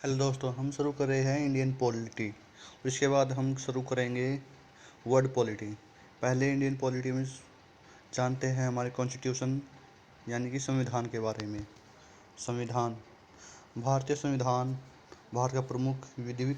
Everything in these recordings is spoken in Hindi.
हेलो दोस्तों, हम शुरू कर रहे हैं इंडियन पॉलिटी। उसके बाद हम शुरू करेंगे वर्ल्ड पॉलिटी। पहले इंडियन पॉलिटी में जानते हैं हमारे कॉन्स्टिट्यूशन यानी कि संविधान के बारे में। संविधान, भारतीय संविधान भारत का प्रमुख विधिक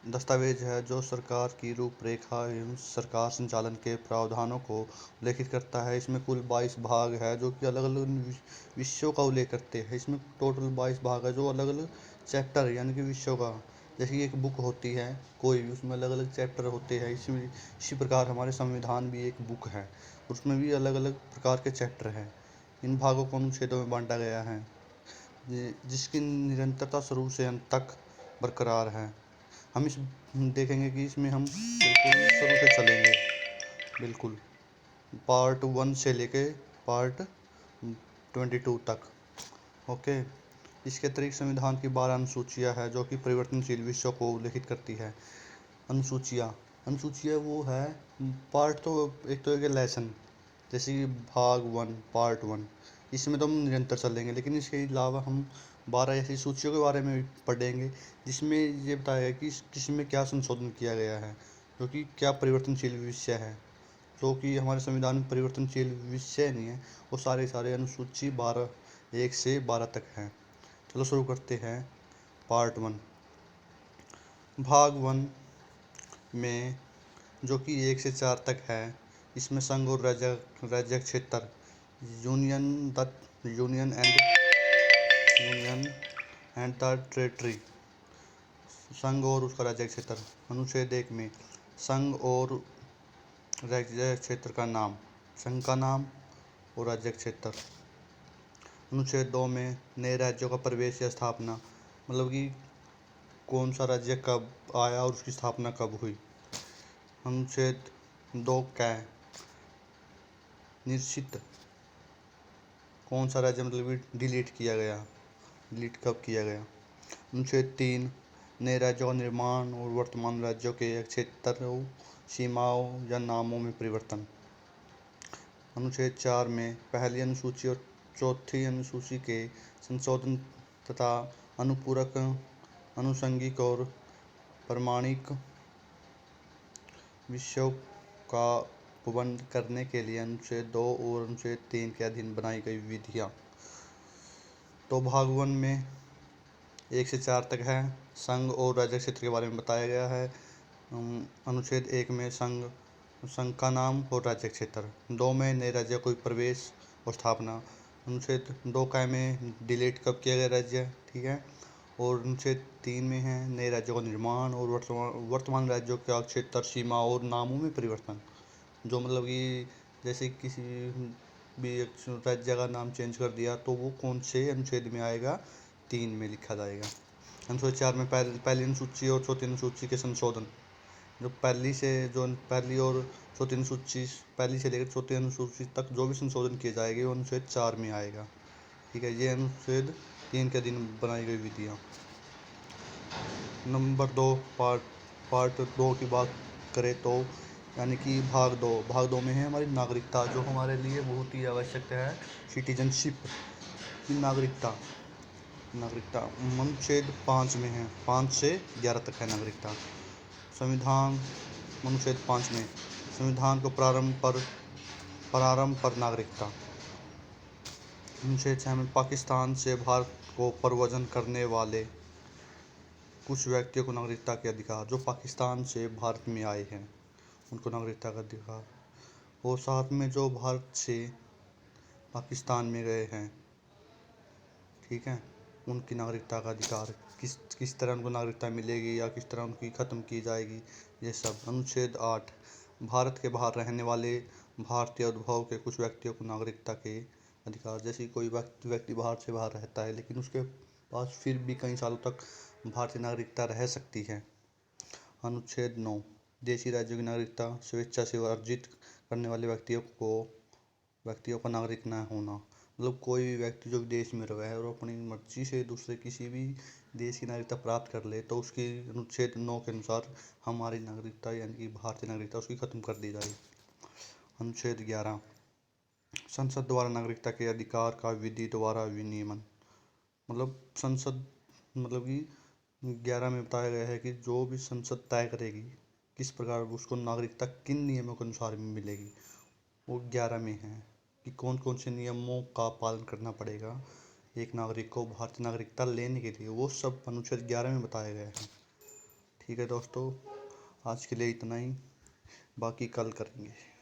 दस्तावेज है जो सरकार की रूपरेखा एवं सरकार संचालन के प्रावधानों को उल्लेखित करता है। इसमें कुल 22 भाग है जो कि अलग अलग विषयों का उल्लेख करते हैं। इसमें टोटल 22 भाग है जो अलग अलग चैप्टर यानी कि विषयों का, जैसे कि एक बुक होती है कोई भी, उसमें अलग अलग चैप्टर होते हैं। इसी प्रकार हमारे संविधान भी एक बुक है, उसमें भी अलग अलग प्रकार के चैप्टर हैं। इन भागों को अनुच्छेदों में बांटा गया है जिसकी निरंतरता शुरू से अंत तक बरकरार है। हम देखेंगे कि इसमें हम बिल्कुल शुरू से चलेंगे, बिल्कुल पार्ट 1 से लेके पार्ट 22 तक। ओके। इसके अतिरिक्त संविधान की 12 अनुसूचियाँ हैं जो कि परिवर्तनशील विषयों को उल्लेखित करती है। अनुसूचियाँ अनुसूचियाँ वो है पार्ट, तो एक तो एक लेसन, जैसे कि भाग 1 पार्ट 1, इसमें तो हम निरंतर चलेंगे। लेकिन इसके अलावा हम 12 ऐसी सूचियों के बारे में भी पढ़ेंगे जिसमें ये बताया कि किसमें क्या संशोधन किया गया है, जो कि क्या परिवर्तनशील विषय है। जो कि हमारे संविधान में परिवर्तनशील विषय नहीं है, वो सारे अनुसूची 12 1 से 12 तक हैं। चलो शुरू करते हैं पार्ट 1। भाग 1 में जो कि 1 से 4 तक है, इसमें संघ और राज्य क्षेत्र, यूनियन एंड द टेरिटरी, संघ और उसका राज्य क्षेत्र। अनुच्छेद 1 में संघ और राज्य क्षेत्र का नाम, संघ का नाम और राज्य क्षेत्र। अनुच्छेद 2 में नए राज्यों का प्रवेश या स्थापना, मतलब कि कौन सा राज्य कब आया और उसकी स्थापना कब हुई। अनुच्छेद 2 कै निश्चित कौन सा राज्य मतलब कि डिलीट कब किया गया। अनुच्छेद 3 नए राज्यों का निर्माण और वर्तमान राज्यों के क्षेत्रों, सीमाओं या नामों में परिवर्तन। अनुच्छेद 4 में पहली अनुसूची और चौथी अनुसूची के संशोधन तथा अनुपूरक, आनुषंगिक और प्रमाणिक विषयों का उपबंध करने के लिए अनुच्छेद 2 और अनुच्छेद 3 के अधीन बनाई गई विधियाँ। तो भाग 1 में 1 से 4 तक है, संघ और राज्य क्षेत्र के बारे में बताया गया है। अनुच्छेद 1 में संघ का नाम और राज्य क्षेत्र। 2 में नए राज्य कोई प्रवेश और स्थापना। अनुच्छेद 2 कै में डिलीट कब किया गया राज्य, ठीक है। और अनुच्छेद 3 में है नए राज्यों का निर्माण और वर्तमान राज्यों का क्षेत्र, सीमा और नामों में परिवर्तन। जो मतलब कि जैसे किसी भी एक राज्य का नाम चेंज कर दिया तो वो कौन से अनुच्छेद में आएगा, 3 में लिखा जाएगा। अनुच्छेद 4 में पहली अनुसूची और चौथी अनुसूची के संशोधन। जो पहली और चौथी अनुसूची, पहली से लेकर चौथी अनुसूची तक जो भी संशोधन किए जाएंगे वो अनुच्छेद 4 में आएगा, ठीक है। ये अनुच्छेद 3 के अधीन बनाई गई विधियाँ। नंबर 2 पार्ट 2 की बात करें तो यानी कि भाग 2 में है हमारी नागरिकता, जो हमारे लिए बहुत ही आवश्यक है। सिटीजनशिप की नागरिकता अनुच्छेद 5 में है, 5 से 11 तक है नागरिकता। संविधान अनुच्छेद 5 में संविधान को प्रारंभ पर नागरिकता। अनुच्छेद 6 में पाकिस्तान से भारत को प्रव्रजन करने वाले कुछ व्यक्तियों को नागरिकता के अधिकार, जो पाकिस्तान से भारत में आए हैं उनको नागरिकता का अधिकार। और साथ में जो भारत से पाकिस्तान में गए हैं, ठीक है, उनकी नागरिकता का अधिकार, किस तरह उनको नागरिकता मिलेगी या किस तरह उनकी ख़त्म की जाएगी, ये सब। अनुच्छेद 8 भारत के बाहर रहने वाले भारतीय उद्भव के कुछ व्यक्तियों को नागरिकता के अधिकार। जैसे कोई व्यक्ति बाहर रहता है लेकिन उसके पास फिर भी कई सालों तक भारतीय नागरिकता रह सकती है। अनुच्छेद 9 देशी राज्यों की नागरिकता, स्वेच्छा से अर्जित करने वाले व्यक्तियों का नागरिक न होना, मतलब कोई भी व्यक्ति जो देश में रहा है और अपनी मर्जी से दूसरे किसी भी देश की नागरिकता प्राप्त कर ले तो उसकी अनुच्छेद 9 के अनुसार हमारी नागरिकता यानी कि भारतीय नागरिकता उसकी ख़त्म कर दी जाएगी। अनुच्छेद 11 संसद द्वारा नागरिकता के अधिकार का विधि द्वारा विनियमन, मतलब संसद मतलब कि 11 में बताया गया है कि जो भी संसद तय करेगी किस प्रकार उसको नागरिकता किन नियमों के अनुसार मिलेगी, वो 11 में है कि कौन कौन से नियमों का पालन करना पड़ेगा एक नागरिक को भारतीय नागरिकता लेने के लिए, वो सब अनुच्छेद 11 में बताया गया है। ठीक है दोस्तों, आज के लिए इतना ही, बाकी कल करेंगे।